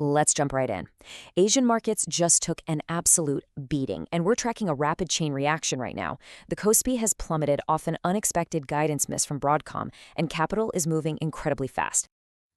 Let's jump right in. Asian markets just took an absolute beating, and we're tracking a rapid chain reaction right now. The KOSPI has plummeted off an unexpected guidance miss from Broadcom, and capital is moving incredibly fast.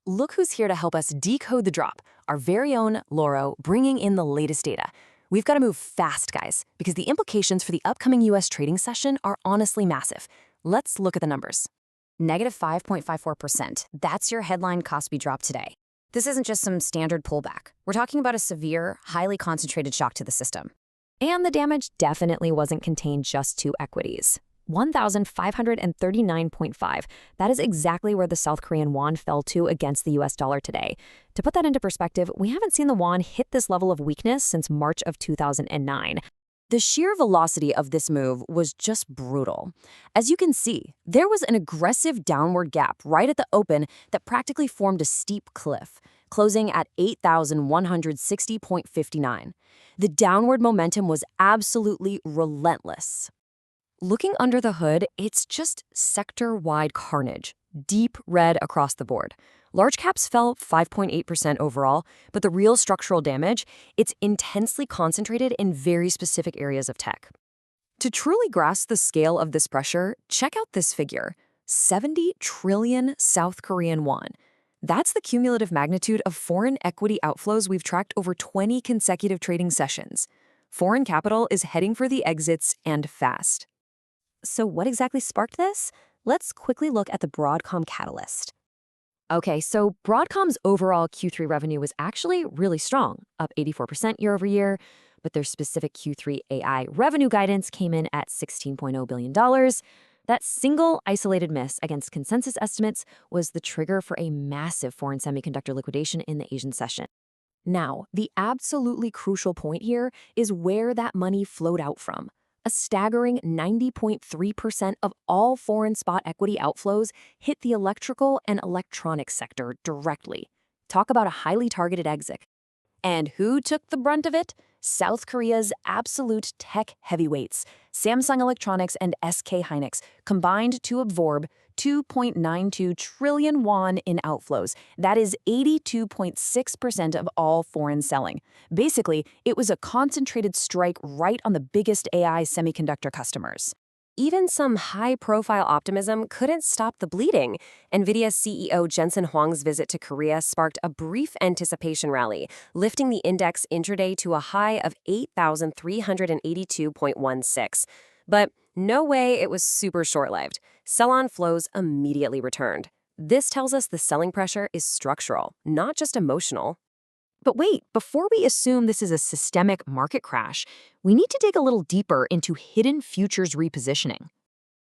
Look who's here to help us decode the drop, our very own Lauro, bringing in the latest data. We've got to move fast, guys, because the implications for the upcoming U.S. trading session are honestly massive. Let's look at the numbers. Negative 5.54%. That's your headline KOSPI drop today. This isn't just some standard pullback. We're talking about a severe, highly concentrated shock to the system. And the damage definitely wasn't contained just to equities. 1,539.5. That is exactly where the South Korean won fell to against the US dollar today. To put that into perspective, we haven't seen the won hit this level of weakness since March of 2009. The sheer velocity of this move was just brutal. As you can see, there was an aggressive downward gap right at the open that practically formed a steep cliff, closing at 8,160.59. The downward momentum was absolutely relentless. Looking under the hood, it's just sector-wide carnage, deep red across the board. Large caps fell 5.8% overall, but the real structural damage, it's intensely concentrated in very specific areas of tech. To truly grasp the scale of this pressure, check out this figure, 70 trillion South Korean won. That's the cumulative magnitude of foreign equity outflows we've tracked over 20 consecutive trading sessions. Foreign capital is heading for the exits and fast. So what exactly sparked this? Let's quickly look at the Broadcom catalyst. Okay, so Broadcom's overall Q3 revenue was actually really strong, up 84% year over year, but their specific Q3 AI revenue guidance came in at $16.0 billion. That single isolated miss against consensus estimates was the trigger for a massive foreign semiconductor liquidation in the Asian session. Now, the absolutely crucial point here is where that money flowed out from. A staggering 90.3% of all foreign spot equity outflows hit the electrical and electronics sector directly. Talk about a highly targeted exit. And who took the brunt of it? South Korea's absolute tech heavyweights, Samsung Electronics and SK Hynix, combined to absorb 2.92 trillion won in outflows. That is 82.6% of all foreign selling. Basically, it was a concentrated strike right on the biggest AI semiconductor customers. Even some high-profile optimism couldn't stop the bleeding. NVIDIA CEO Jensen Huang's visit to Korea sparked a brief anticipation rally, lifting the index intraday to a high of 8,382.16. But no way it was super short-lived. Sell-on flows immediately returned. This tells us the selling pressure is structural, not just emotional. But wait, before we assume this is a systemic market crash, we need to dig a little deeper into hidden futures repositioning.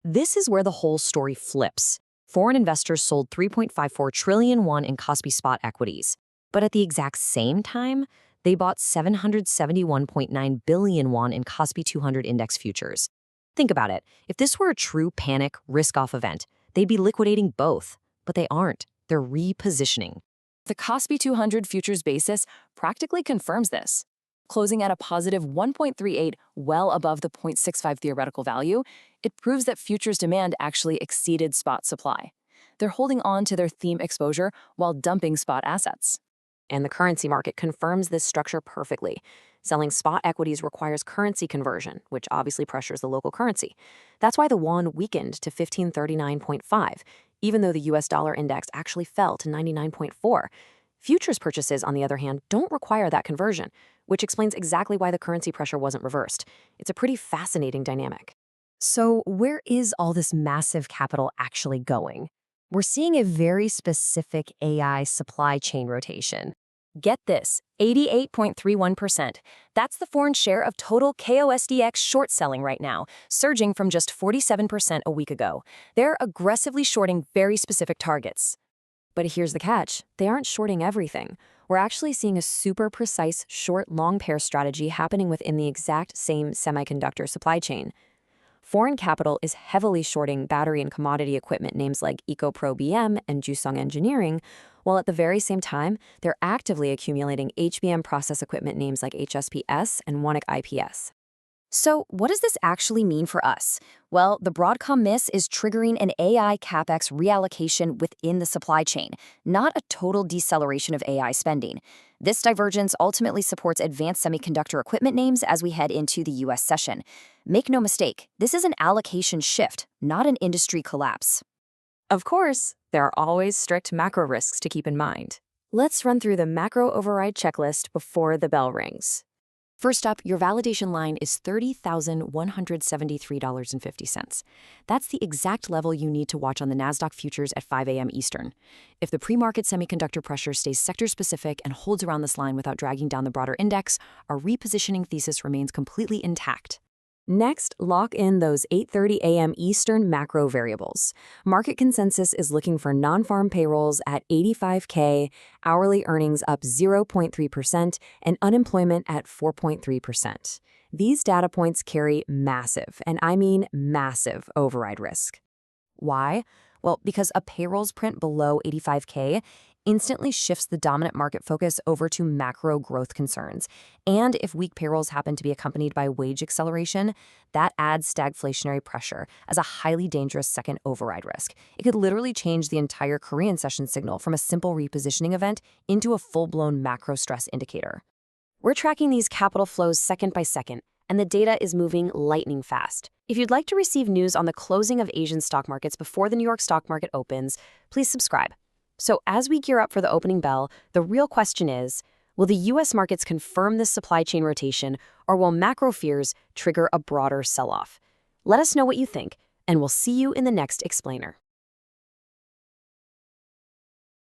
This is where the whole story flips. Foreign investors sold 3.54 trillion won in KOSPI spot equities. But at the exact same time, they bought 771.9 billion won in KOSPI 200 index futures. Think about it. If this were a true panic, risk-off event, they'd be liquidating both. But they aren't. They're repositioning. The KOSPI 200 futures basis practically confirms this. Closing at a positive 1.38, well above the 0.65 theoretical value, it proves that futures demand actually exceeded spot supply. They're holding on to their theme exposure while dumping spot assets. And the currency market confirms this structure perfectly. Selling spot equities requires currency conversion, which obviously pressures the local currency. That's why the won weakened to 1539.5, even though the US dollar index actually fell to 99.4. Futures purchases, on the other hand, don't require that conversion, which explains exactly why the currency pressure wasn't reversed. It's a pretty fascinating dynamic. So where is all this massive capital actually going? We're seeing a very specific AI supply chain rotation. Get this, 88.31%. That's the foreign share of total KOSDX short selling right now, surging from just 47% a week ago. They're aggressively shorting very specific targets. But here's the catch. They aren't shorting everything. We're actually seeing a super precise short-long pair strategy happening within the exact same semiconductor supply chain. Foreign capital is heavily shorting battery and commodity equipment names like EcoPro BM and Jusung Engineering, while at the very same time, they're actively accumulating HBM process equipment names like HSPS and Wonik IPS. So, what does this actually mean for us? Well, the Broadcom miss is triggering an AI capex reallocation within the supply chain, not a total deceleration of AI spending. This divergence ultimately supports advanced semiconductor equipment names as we head into the US session. Make no mistake, this is an allocation shift, not an industry collapse. Of course, there are always strict macro risks to keep in mind. Let's run through the macro override checklist before the bell rings. First up, your validation line is $30,173.50. That's the exact level you need to watch on the NASDAQ futures at 5 a.m. Eastern. If the pre-market semiconductor pressure stays sector-specific and holds around this line without dragging down the broader index, our repositioning thesis remains completely intact. Next, lock in those 8:30 a.m. Eastern macro variables. Market consensus is looking for non-farm payrolls at 85K, hourly earnings up 0.3%, and unemployment at 4.3%. These data points carry massive, and I mean massive, override risk. Why? Well, because a payrolls print below 85K instantly shifts the dominant market focus over to macro growth concerns. And if weak payrolls happen to be accompanied by wage acceleration, that adds stagflationary pressure as a highly dangerous second override risk. It could literally change the entire Korean session signal from a simple repositioning event into a full-blown macro stress indicator. We're tracking these capital flows second by second, and the data is moving lightning fast. If you'd like to receive news on the closing of Asian stock markets before the New York stock market opens, please subscribe. So as we gear up for the opening bell, the real question is, will the U.S. markets confirm this supply chain rotation, or will macro fears trigger a broader sell-off? Let us know what you think, and we'll see you in the next explainer.